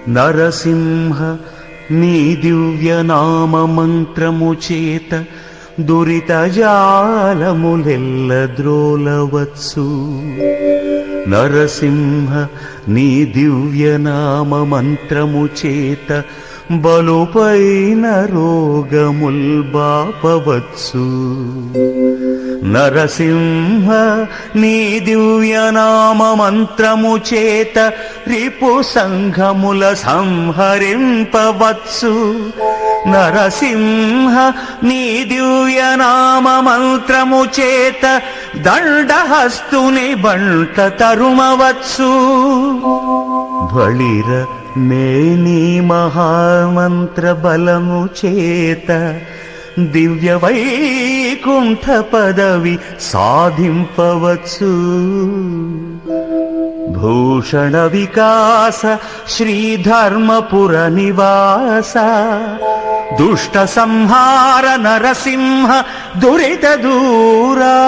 నరసింహ నీ దివ్యనామ మంత్రము చేత దురిత జాలములెల్ల ద్రోలవచ్చు. నరసింహ నీ దివ్యనామ మంత్రము చేత బలుపైన రోగముల్ బాపవచ్చు. నరసింహ నీ దివ్యనామ మంత్రము చేత రిపు సంఘముల సంహరింపవచ్చు. నరసింహ నీ దివ్యనామ మంత్రము చేత దండహస్తుని బంట తరుమవచ్చు. బళిర నేనీ మహామంత్ర బలము చేత దివ్య వైకుంఠ పదవి సాధింపవచ్చు. భూషణ వికాస శ్రీధర్మపుర నివాస దుష్ట సంహార నరసింహ దురిత దూరా.